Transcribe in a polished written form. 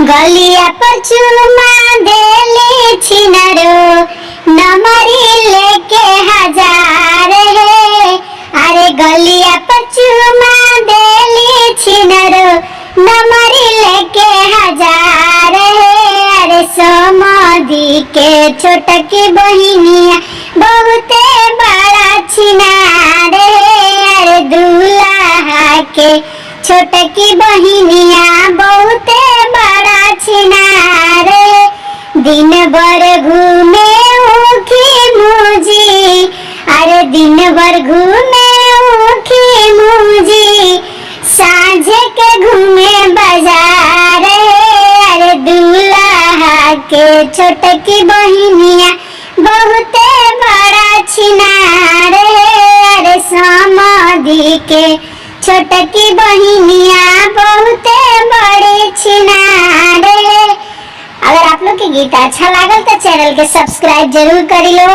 गलिया पर चुमा देली छिनरो नमरी लेके 1000 है। अरे गलिया पर चुमा देली छिनरो नमरी लेके 1000 है। अरे समधी के छोटकी बहिनिया बहुते बड़ा छिनार है। अरे दूल्हा के छोटकी बहिनिया बहुते बड़ा छिनार है। दिन भर घूमे ऊखी मुजी, अरे दिन भर घूमे ऊखी मुजी, साँझे के घूमे बाजार है। अरे दूल्हा के छोटकी बहिनिया बहुते बड़ा छिनार है। अरे समधी के छोटकी बहिनिया बहुते बड़ी छिनार है। अगर आप लोग के गीत अच्छा लागल तो चैनल के सब्सक्राइब जरूर करी लो।